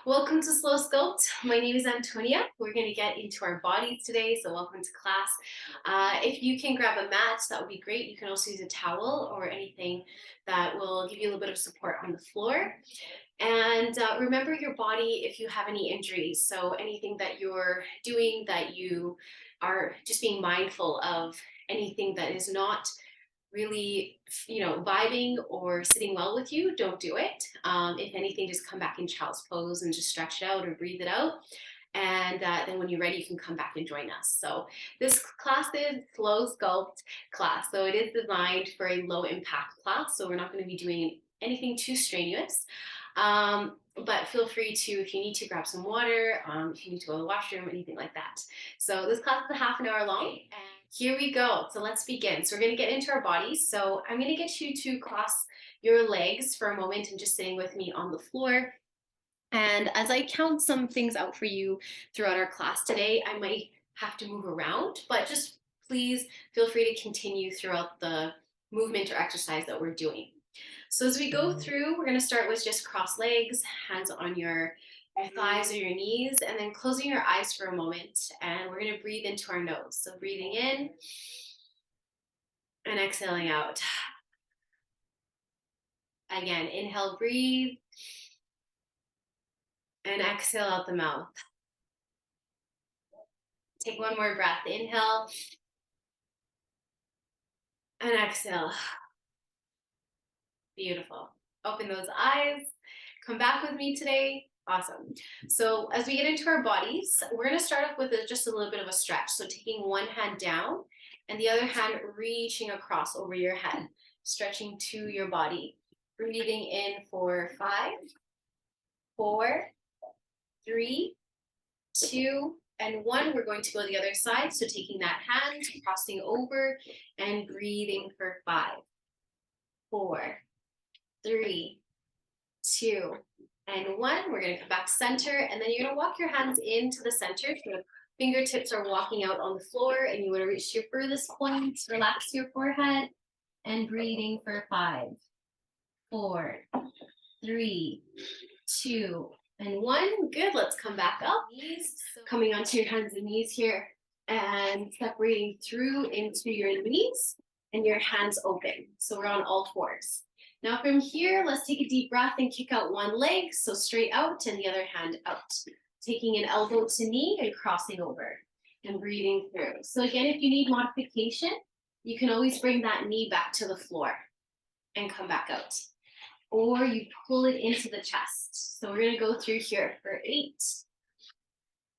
Welcome to Slow Sculpt. My name is Antonia. We're going to get into our bodies today, so welcome to class. If you can grab a mat, that would be great. You can also use a towel or anything that will give you a little bit of support on the floor. And remember your body if you have any injuries. So anything that you're doing that you are just being mindful of, anything that is not really, vibing or sitting well with you, don't do it. If anything, just come back in child's pose and just stretch it out or breathe it out. And then when you're ready, you can come back and join us. So this class is Slow Sculpt class. So it is designed for a low impact class. So we're not going to be doing anything too strenuous. But feel free to, if you need to, grab some water, if you need to go to the washroom, anything like that. So this class is a half an hour long, and here we go. So let's begin. So we're going to get into our bodies. So I'm going to get you to cross your legs for a moment and just sitting with me on the floor. And as I count some things out for you throughout our class today, I might have to move around, but just please feel free to continue throughout the movement or exercise that we're doing. So as we go through, we're going to start with just cross legs, hands on your thighs or your knees, and then closing your eyes for a moment. And we're going to breathe into our nose. So breathing in and exhaling out. Again, inhale, breathe, and exhale out the mouth. Take one more breath. Inhale and exhale. Beautiful. Open those eyes. Come back with me today. Awesome. So as we get into our bodies, we're going to start off with just a little bit of a stretch. So taking one hand down and the other hand reaching across over your head, stretching to your body. Breathing in for 5, 4, 3, 2, and 1. We're going to go the other side. So taking that hand, crossing over, and breathing for 5, 4, 3, 2, and 1. We're going to come back center, and then you're going to walk your hands into the center. So the fingertips are walking out on the floor, and you want to reach your furthest point. Relax your forehead, and breathing for 5, 4, 3, 2, and 1. Good. Let's come back up. Knees, coming onto your hands and knees here, and separating through into your knees and your hands open. So we're on all fours. Now from here, let's take a deep breath and kick out one leg. So straight out and the other hand out. Taking an elbow to knee and crossing over and breathing through. So again, if you need modification, you can always bring that knee back to the floor and come back out. Or you pull it into the chest. So we're going to go through here for 8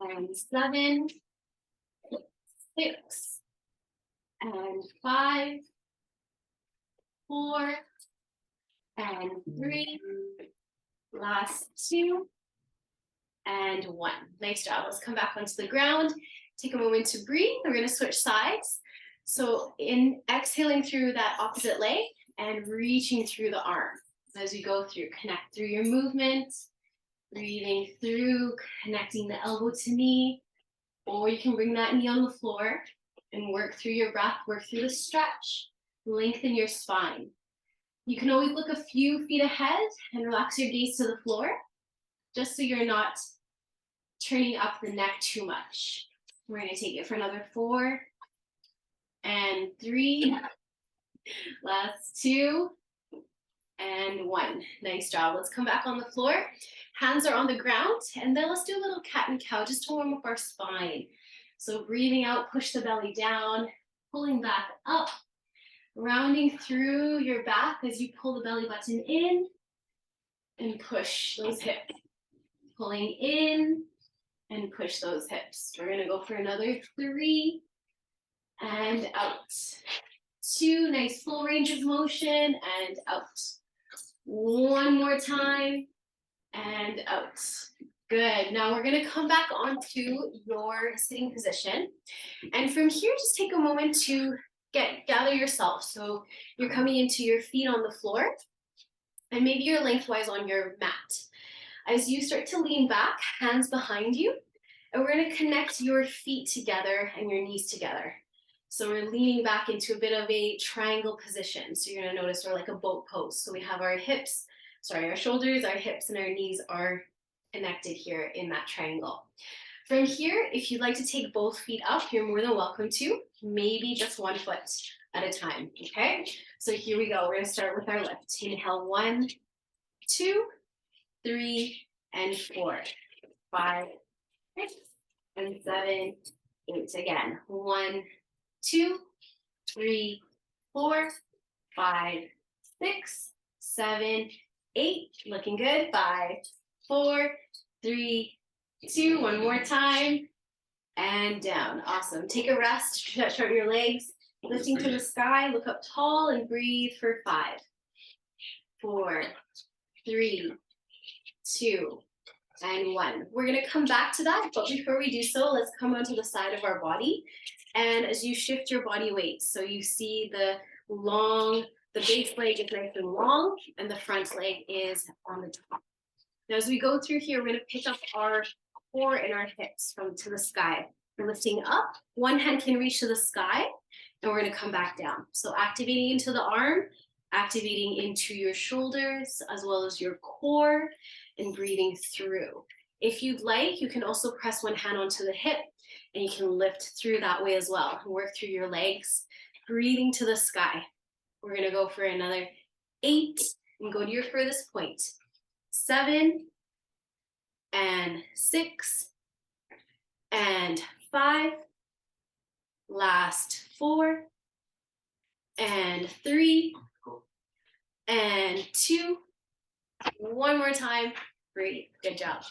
and 7, 6 and 5, 4 and 3, last 2 and 1. Nice job. Let's come back onto the ground. Take a moment to breathe. We're going to switch sides. So in exhaling through that opposite leg and reaching through the arm. As you go through, connect through your movement, breathing through, connecting the elbow to knee, or you can bring that knee on the floor and work through your breath, work through the stretch, lengthen your spine. You can always look a few feet ahead and relax your gaze to the floor, just so you're not turning up the neck too much. We're going to take it for another 4 and 3, last 2, and 1. Nice job. Let's come back on the floor. Hands are on the ground, and then let's do a little cat and cow just to warm up our spine. So breathing out, push the belly down, pulling back up, rounding through your back as you pull the belly button in and push those hips. Pulling in and push those hips. We're going to go for another 3 and out. 2, nice full range of motion and out. 1 more time and out. Good. Now we're going to come back onto your sitting position. And from here, just take a moment to gather yourself. So you're coming into your feet on the floor, and maybe you're lengthwise on your mat. As you start to lean back, hands behind you, and we're going to connect your feet together and your knees together. So we're leaning back into a bit of a triangle position. So you're going to notice we're like a boat pose. So we have our shoulders, our hips, and our knees are connected here in that triangle. From here, if you'd like to take both feet up, you're more than welcome to, maybe just one foot at a time, okay? So here we go. We're gonna start with our lift. Inhale, 1, 2, 3, and 4, 5, 6, and 7, 8. Again, 1, 2, 3, 4, 5, 6, 7, 8. Looking good. 5, 4, 3, 2. One more time. And down. Awesome. Take a rest. Stretch out your legs. Lifting to the sky. Look up tall and breathe for 5, 4, 3, 2, and 1. We're going to come back to that, but before we do so, let's come onto the side of our body. And as you shift your body weight, so you see the base leg is nice and long, and the front leg is on the top. Now, as we go through here, we're going to pick up our core and our hips to the sky. We're lifting up. One hand can reach to the sky, and we're going to come back down. So activating into the arm, activating into your shoulders, as well as your core, and breathing through. If you'd like, you can also press one hand onto the hip, and you can lift through that way as well. Work through your legs, breathing to the sky. We're going to go for another 8, and go to your furthest point. 7, and 6, and 5, last 4, and 3, and 2, one more time, breathe, good job.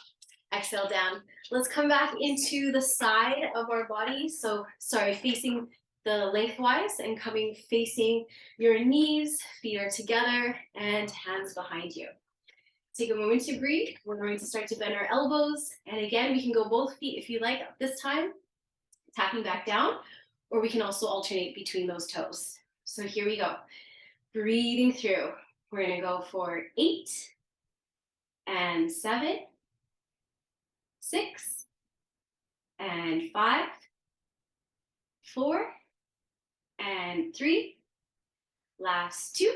Exhale down. Let's come back into the side of our body. So, facing the lengthwise and facing your knees, feet are together, and hands behind you. Take a moment to breathe. We're going to start to bend our elbows. And again, we can go both feet if you like this time, tapping back down, or we can also alternate between those toes. So here we go. Breathing through. We're going to go for 8, and 7, 6, and 5, 4, and 3, last 2,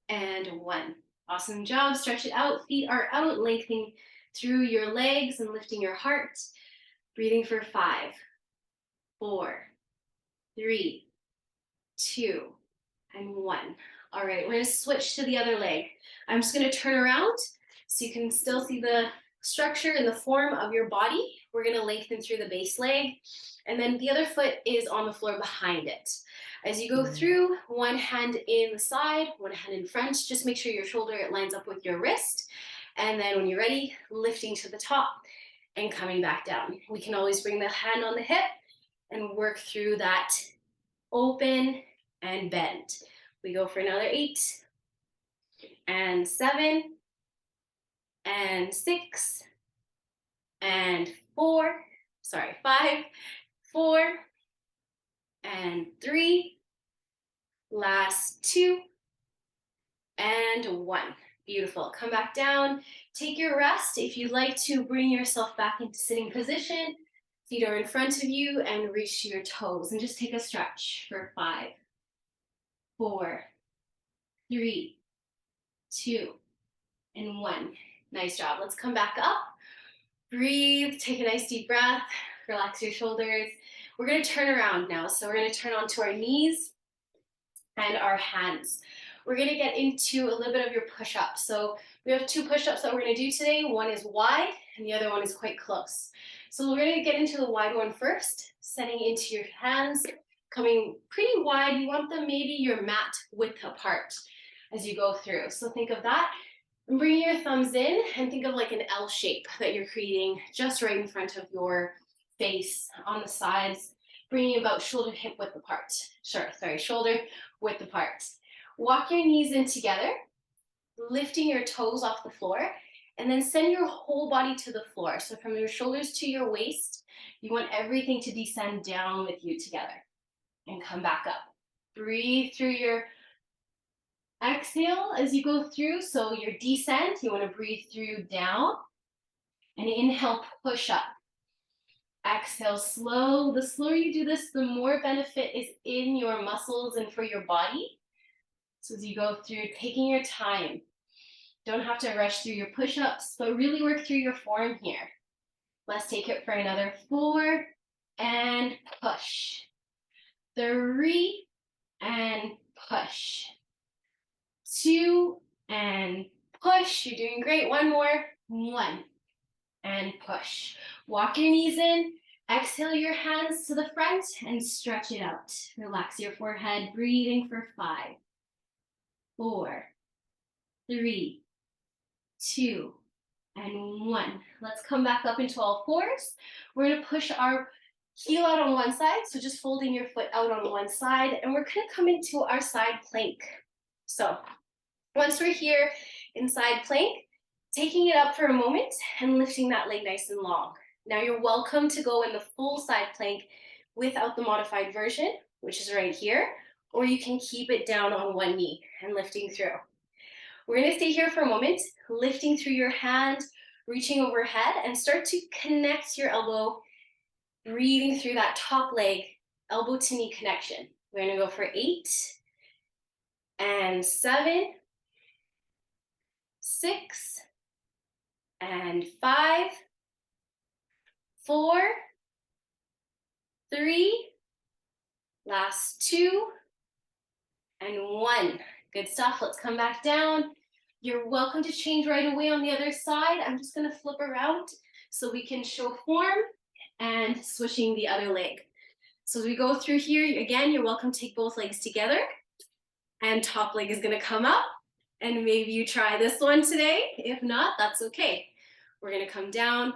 and 1. Awesome job. Stretch it out. Feet are out, lengthening through your legs and lifting your heart. Breathing for 5, 4, 3, 2, and 1. All right, we're going to switch to the other leg. I'm just going to turn around so you can still see the structure and the form of your body. We're going to lengthen through the base leg, and then the other foot is on the floor behind it. As you go through, one hand in the side, one hand in front. Just make sure your shoulder lines up with your wrist. And then when you're ready, lifting to the top and coming back down. We can always bring the hand on the hip and work through that open and bend. We go for another 8, and 7, and 6, and 5, 4, and 3, last 2, and 1. Beautiful. Come back down. Take your rest. If you'd like to bring yourself back into sitting position, feet are in front of you and reach to your toes. And just take a stretch for 5, 4, 3, 2, and 1. Nice job. Let's come back up. Breathe. Take a nice deep breath. Relax your shoulders. We're going to turn around now. So we're going to turn onto our knees and our hands. We're going to get into a little bit of your push-ups. So we have 2 push-ups that we're going to do today. One is wide and the other one is quite close. So we're going to get into the wide one first, setting into your hands, coming pretty wide. You want them maybe your mat width apart as you go through. So think of that. And bringing your thumbs in and think of like an L shape that you're creating just right in front of your face on the sides, bringing about shoulder hip width apart. Shoulder width apart. Walk your knees in together, lifting your toes off the floor, and then send your whole body to the floor. So from your shoulders to your waist, you want everything to descend down with you together and come back up. Breathe through your exhale as you go through. So your descent, you want to breathe through down, and inhale, push up. Exhale, slow. The slower you do this, the more benefit is in your muscles and for your body. So as you go through, taking your time, Don't have to rush through your push-ups, but really work through your form here. Let's take it for another 4 and push. 3 and push. 2 and push. You're doing great. One more. 1 and push. Walk your knees in. Exhale your hands to the front and stretch it out. Relax your forehead. Breathing for 5, 4, 3, 2, and 1. Let's come back up into all fours. We're going to push our heel out on one side, so just folding your foot out on one side, and we're going to come into our side plank. So once we're here in side plank, taking it up for a moment and lifting that leg nice and long. Now you're welcome to go in the full side plank without the modified version, which is right here, or you can keep it down on one knee and lifting through. We're going to stay here for a moment, lifting through your hand, reaching overhead, and start to connect your elbow, breathing through that top leg, elbow to knee connection. We're going to go for 8 and 7, 6 and 5, 4, 3, last 2, and 1. Good stuff. Let's come back down. You're welcome to change right away on the other side. I'm just going to flip around so we can show form and switching the other leg. So as we go through here, again, you're welcome to take both legs together, and top leg is going to come up, and maybe you try this one today. If not, that's okay. We're going to come down,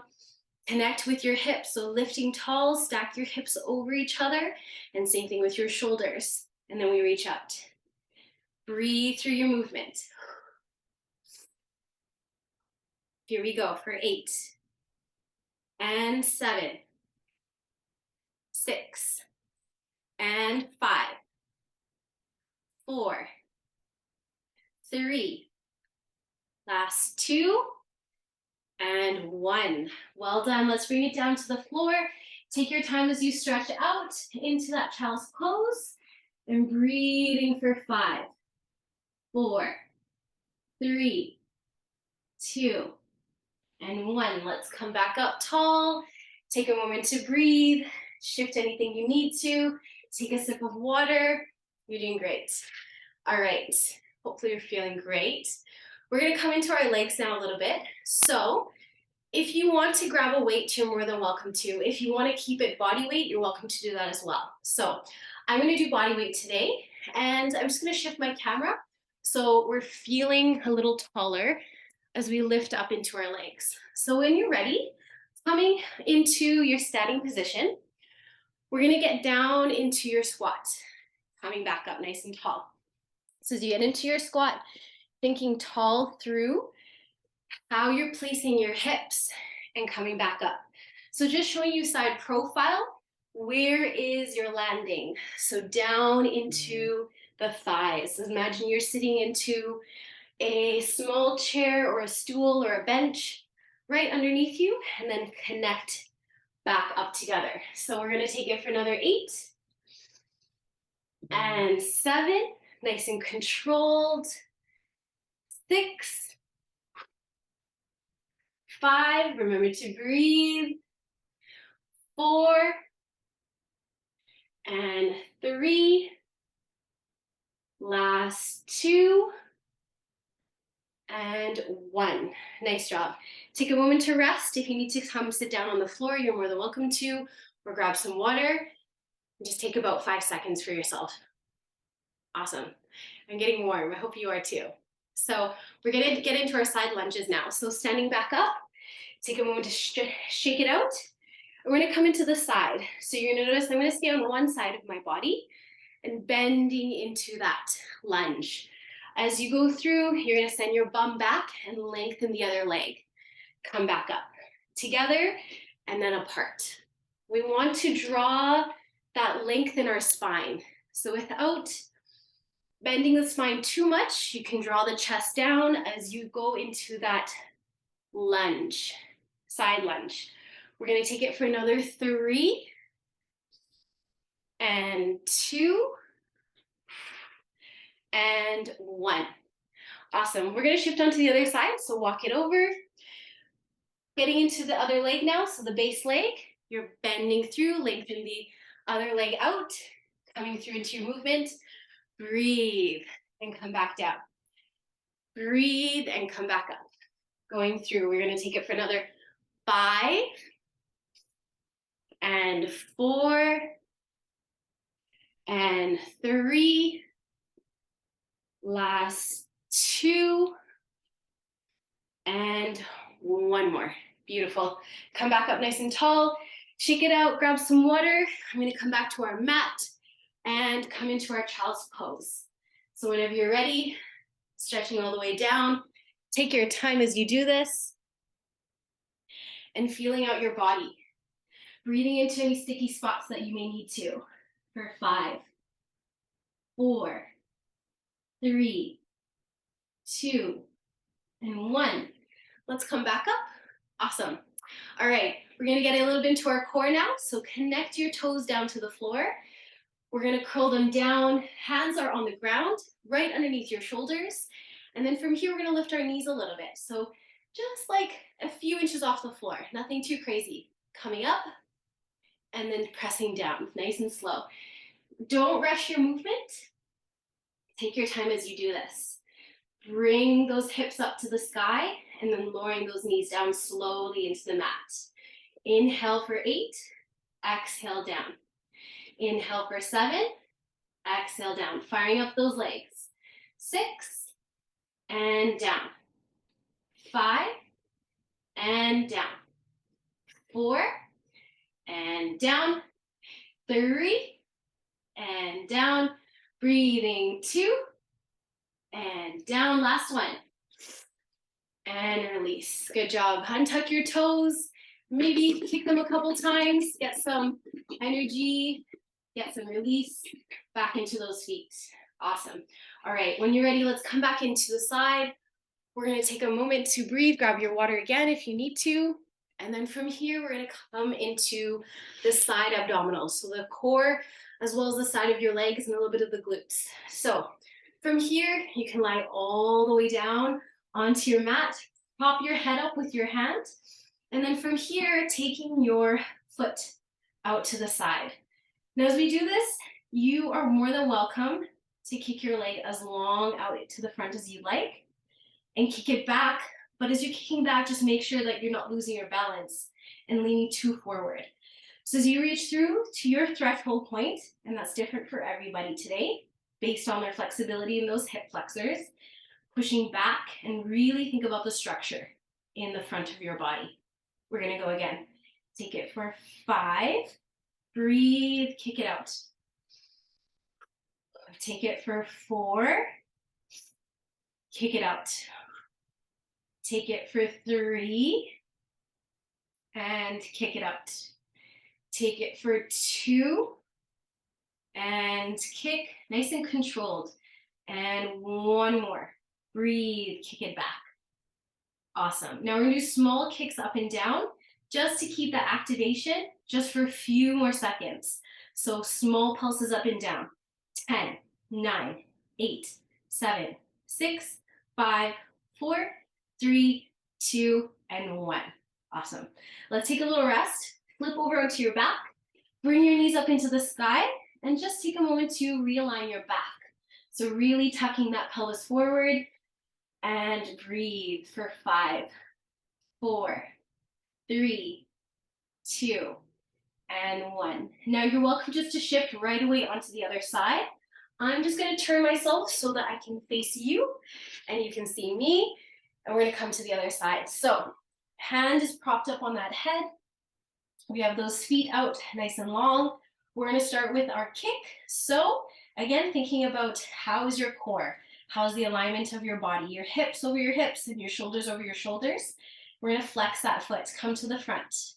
connect with your hips. So lifting tall, stack your hips over each other, and same thing with your shoulders. And then we reach out. Breathe through your movement. Here we go for 8 and 7, 6 and 5, 4, 3, last 2, and 1. Well done. Let's bring it down to the floor. Take your time as you stretch out into that child's pose, and breathing for 5, 4, 3, 2, and 1. Let's come back up tall. Take a moment to breathe. Shift anything you need to. Take a sip of water. You're doing great. All right. Hopefully you're feeling great. We're going to come into our legs now a little bit. So if you want to grab a weight, you're more than welcome to. If you want to keep it body weight, you're welcome to do that as well. So I'm going to do body weight today, and I'm just going to shift my camera so we're feeling a little taller as we lift up into our legs. So when you're ready, coming into your standing position, we're going to get down into your squat, coming back up nice and tall. So as you get into your squat, thinking tall through how you're placing your hips and coming back up. So just showing you side profile, where is your landing? So down into the thighs. Imagine you're sitting into a small chair or a stool or a bench right underneath you, and then connect back up together. So we're going to take it for another 8 and 7, nice and controlled. 6, 5, remember to breathe. 4 and 3, last 2, and 1. Nice job. Take a moment to rest. If you need to come sit down on the floor, you're more than welcome to, or grab some water. Just take about 5 seconds for yourself. Awesome. I'm getting warm. I hope you are too. So we're going to get into our side lunges now. So standing back up, take a moment to shake it out. We're going to come into the side. So you're going to notice I'm going to stay on one side of my body and bending into that lunge. As you go through, you're going to send your bum back and lengthen the other leg. Come back up. Together and then apart. We want to draw that length in our spine. So without bending the spine too much, you can draw the chest down as you go into that lunge, side lunge. We're going to take it for another 3 and 2 and 1. Awesome. We're gonna shift onto the other side. So walk it over, getting into the other leg now. So the base leg, you're bending through, lengthen the other leg out, coming through into your movement. Breathe and come back down. Breathe and come back up. Going through, we're gonna take it for another 5 and 4 and 3. Last 2 and 1 more. Beautiful. Come back up nice and tall. Shake it out, grab some water. I'm gonna come back to our mat and come into our child's pose. So whenever you're ready, stretching all the way down. Take your time as you do this and feeling out your body. Breathing into any sticky spots that you may need to. For 5, 4, 3, 2, and 1. Let's come back up. Awesome. All right, we're gonna get a little bit into our core now. So connect your toes down to the floor. We're gonna curl them down. Hands are on the ground, right underneath your shoulders. And then from here, we're gonna lift our knees a little bit. So just like a few inches off the floor, nothing too crazy. Coming up and then pressing down, nice and slow. Don't rush your movement. Take your time as you do this. Bring those hips up to the sky and then lowering those knees down slowly into the mat. Inhale for 8, exhale down. Inhale for 7, exhale down. Firing up those legs. 6, and down. 5, and down. 4, and down. 3, and down. Breathing 2, and down. Last one. And release. Good job. Untuck your toes. Maybe kick them a couple times. Get some energy. Get some release back into those feet. Awesome. All right, when you're ready, let's come back into the side. We're gonna take a moment to breathe. Grab your water again if you need to. And then from here, we're gonna come into the side abdominals. So the core, as well as the side of your legs and a little bit of the glutes. So from here, you can lie all the way down onto your mat. Pop your head up with your hand. And then from here, taking your foot out to the side. Now, as we do this, you are more than welcome to kick your leg as long out to the front as you like and kick it back. But as you're kicking back, just make sure that you're not losing your balance and leaning too forward. So as you reach through to your threshold point, and that's different for everybody today, based on their flexibility in those hip flexors, pushing back and really think about the structure in the front of your body. We're gonna go again. Take it for 5. Breathe, kick it out. Take it for 4. Kick it out. Take it for 3. And kick it out. Take it for 2. And kick, nice and controlled. And 1 more. Breathe, kick it back. Awesome. Now we're gonna do small kicks up and down just to keep that activation just for a few more seconds. So small pulses up and down. 10, 9, 8, 7, 6, 5, 4, 3, 2, and 1. Awesome. Let's take a little rest. Flip over onto your back. Bring your knees up into the sky and just take a moment to realign your back. So really tucking that pelvis forward and breathe for 5, 4, 3, 2, and 1. Now you're welcome just to shift right away onto the other side. I'm just gonna turn myself so that I can face you and you can see me. And we're gonna come to the other side. So hand is propped up on that head. We have those feet out nice and long. We're gonna start with our kick. So again, thinking about how is your core? How's the alignment of your body? Your hips over your hips and your shoulders over your shoulders. We're gonna flex that foot, come to the front.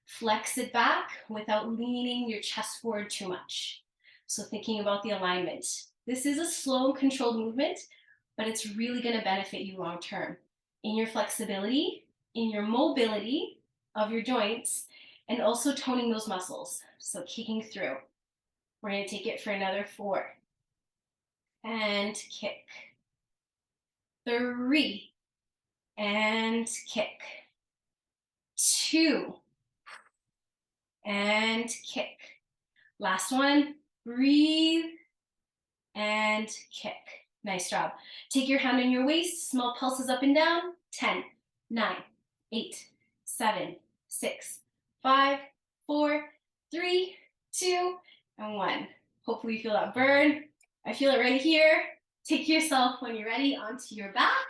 Flex it back without leaning your chest forward too much. So thinking about the alignment. This is a slow and controlled movement, but it's really gonna benefit you long term in your flexibility, in your mobility of your joints, and also toning those muscles. So kicking through. We're gonna take it for another 4. And kick. 3, and kick. 2, and kick. Last one, breathe, and kick. Nice job. Take your hand on your waist, small pulses up and down. 10, 9, 8, 7, 6, 5, 4, 3, 2, and 1. Hopefully you feel that burn. I feel it right here. Take yourself, when you're ready, onto your back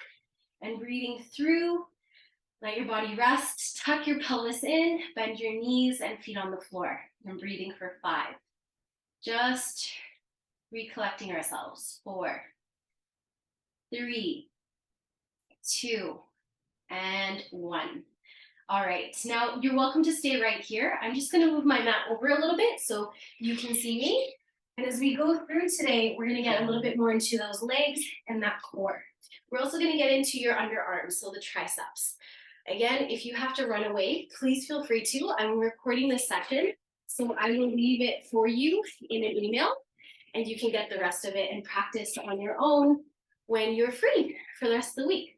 and breathing through. Let your body rest. Tuck your pelvis in, bend your knees and feet on the floor. And breathing for 5. Just recollecting ourselves. 4, 3, 2, and 1. All right, now you're welcome to stay right here. I'm just gonna move my mat over a little bit so you can see me. And as we go through today, we're gonna get a little bit more into those legs and that core. We're also gonna get into your underarms, so the triceps. Again, if you have to run away, please feel free to. I'm recording this session, so I will leave it for you in an email, and you can get the rest of it and practice on your own when you're free for the rest of the week.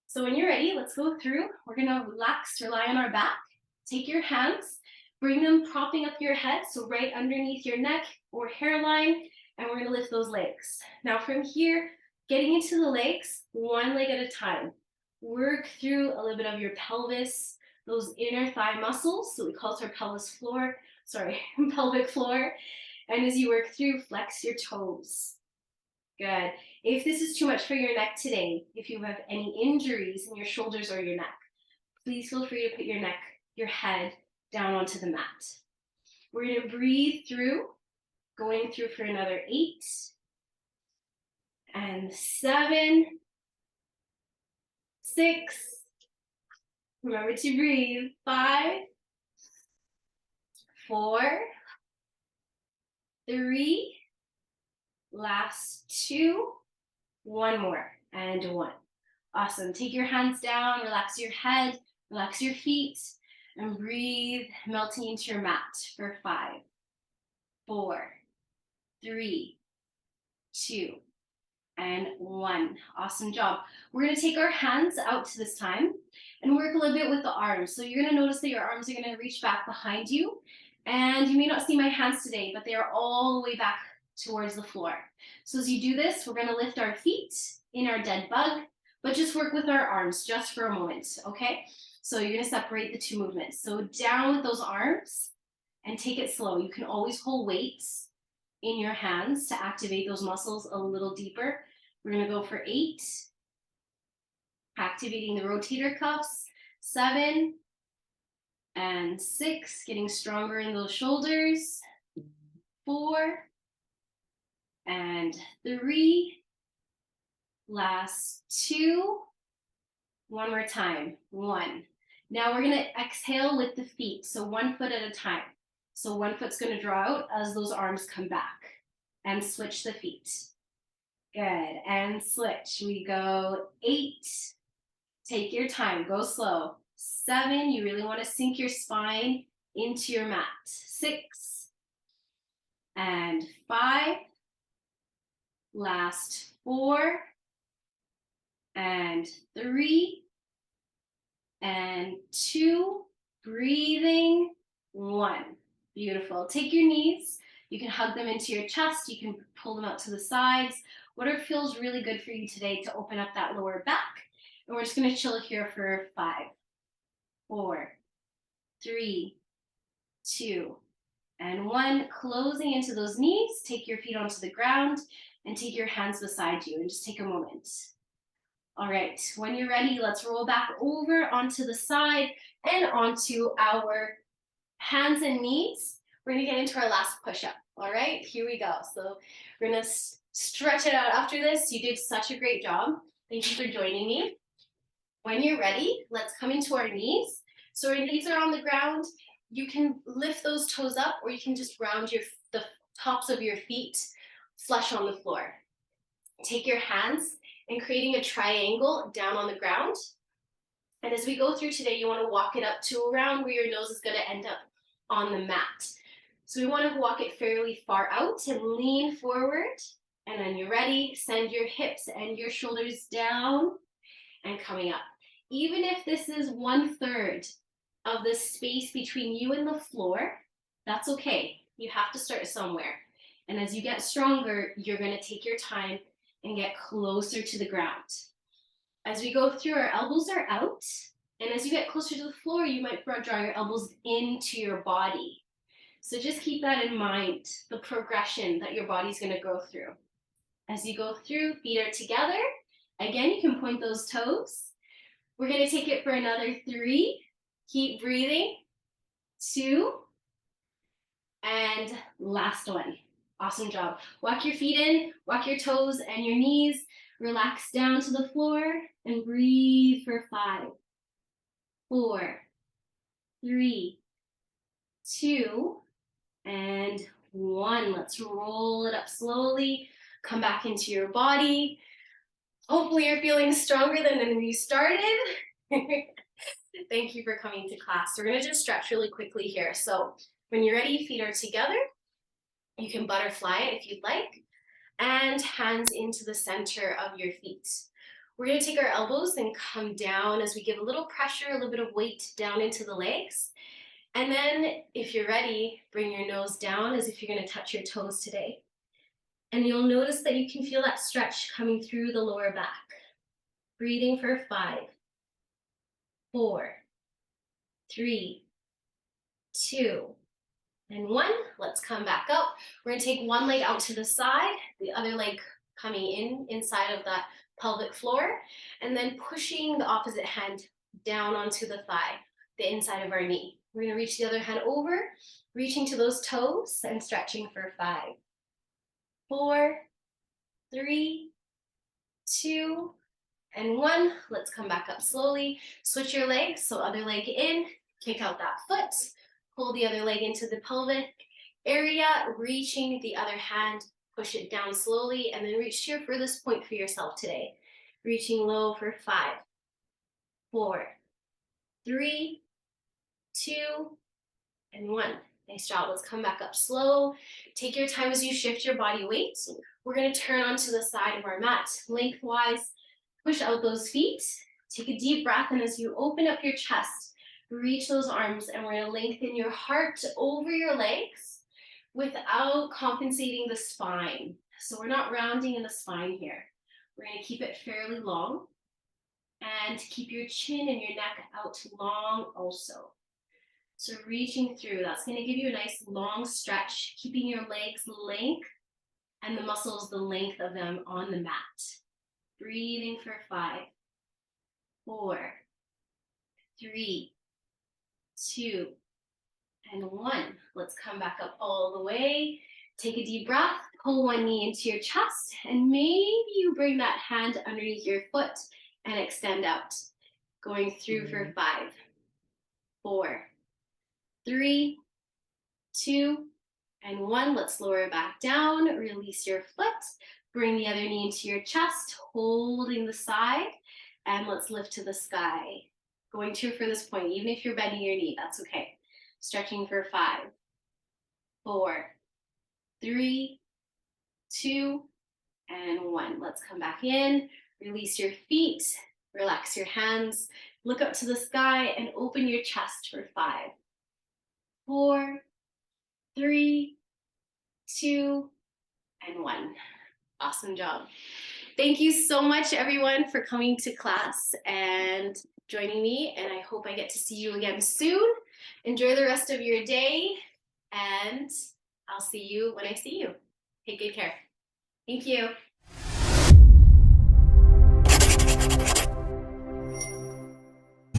So when you're ready, let's go through. We're gonna relax, rely on our back. Take your hands, bring them propping up your head, so right underneath your neck or hairline, and we're gonna lift those legs. Now from here, getting into the legs, one leg at a time. Work through a little bit of your pelvis, those inner thigh muscles, so we call it our pelvic floor. And as you work through, flex your toes. Good. If this is too much for your neck today, if you have any injuries in your shoulders or your neck, please feel free to put your head down onto the mat. We're going to breathe through, going through for another 8, and 7, 6, remember to breathe, 5, 4, 3, last 2, 1 more, and 1. Awesome. Take your hands down, relax your head, relax your feet, and breathe, melting into your mat for 5, 4, 3, 2, and 1. Awesome job. We're going to take our hands out to this time and work a little bit with the arms. So you're going to notice that your arms are going to reach back behind you. And you may not see my hands today, but they are all the way back towards the floor. So as you do this, we're going to lift our feet in our dead bug, but just work with our arms just for a moment, okay? So you're going to separate the 2 movements. So down with those arms and take it slow. You can always hold weights in your hands to activate those muscles a little deeper. We're going to go for 8, activating the rotator cuffs, 7, and 6, getting stronger in those shoulders, 4, and 3, last 2, 1 more time, 1. Now we're going to exhale with the feet, so 1 foot at a time. So 1 foot's going to draw out as those arms come back, and switch the feet. Good, and switch. We go 8, take your time, go slow. 7, you really want to sink your spine into your mat. 6, and 5, last 4, and 3, and 2, breathing, 1. Beautiful. Take your knees. You can hug them into your chest. You can pull them out to the sides. Whatever feels really good for you today to open up that lower back. And we're just going to chill here for 5, 4, 3, 2, and 1. Closing into those knees. Take your feet onto the ground and take your hands beside you and just take a moment. All right, when you're ready, let's roll back over onto the side and onto our hands and knees. We're gonna get into our last push-up. All right, here we go. So we're gonna stretch it out after this. You did such a great job. Thank you for joining me. When you're ready, let's come into our knees. So our knees are on the ground. You can lift those toes up, or you can just round the tops of your feet flush on the floor. Take your hands and creating a triangle down on the ground. And as we go through today, you want to walk it up to around where your nose is going to end up on the mat. So we want to walk it fairly far out and lean forward And then you're ready, send your hips and your shoulders down and coming up. Even if this is 1/3 of the space between you and the floor, that's okay. You have to start somewhere. And as you get stronger, you're going to take your time and get closer to the ground. As we go through, our elbows are out. And as you get closer to the floor, you might draw your elbows into your body. So just keep that in mind, the progression that your body's going to go through. As you go through, feet are together. Again, you can point those toes. We're going to take it for another 3. Keep breathing. 2. And last one. Awesome job. Walk your feet in, walk your toes and your knees. Relax down to the floor and breathe for 5, 4, 3, 2, and 1. Let's roll it up slowly. Come back into your body. Hopefully you're feeling stronger than when you started. Thank you for coming to class. We're going to just stretch really quickly here. So when you're ready, feet are together. You can butterfly it if you'd like. And hands into the center of your feet. We're going to take our elbows and come down as we give a little pressure, a little bit of weight down into the legs. And then if you're ready, bring your nose down as if you're going to touch your toes today. And you'll notice that you can feel that stretch coming through the lower back. Breathing for 5, 4, 3, 2, and 1. Let's come back up. We're going to take one leg out to the side, the other leg coming inside of that pelvic floor, and then pushing the opposite hand down onto the thigh, the inside of our knee. We're going to reach the other hand over, reaching to those toes and stretching for 5, 4, 3, 2, and 1. Let's come back up slowly. Switch your legs, so other leg in, kick out that foot, pull the other leg into the pelvic area, reaching the other hand, push it down slowly, and then reach to your furthest point for yourself today. Reaching low for 5, 4, 3, 2, and 1. Nice job. Let's come back up slow. Take your time as you shift your body weight. We're going to turn onto the side of our mat, lengthwise. Push out those feet. Take a deep breath, and as you open up your chest, reach those arms, and we're going to lengthen your heart over your legs without compensating the spine. So we're not rounding in the spine here. We're going to keep it fairly long and keep your chin and your neck out long also. So reaching through, that's going to give you a nice long stretch, keeping your legs length and the muscles the length of them on the mat. Breathing for 5, 4, 3, 2, and 1. Let's come back up all the way. Take a deep breath, pull one knee into your chest, and maybe you bring that hand underneath your foot and extend out. Going through for 5, 4, 3, 2, and 1. Let's lower back down, release your foot, bring the other knee into your chest, holding the side, and let's lift to the sky. Going to your furthest point, even if you're bending your knee, that's okay. Stretching for 5, 4, 3, 2, and 1. Let's come back in, release your feet, relax your hands, look up to the sky, and open your chest for 5, 4, 3, 2, and 1. Awesome job. Thank you so much, everyone, for coming to class and joining me, and I hope I get to see you again soon. Enjoy the rest of your day, and I'll see you when I see you. Take good care. Thank you.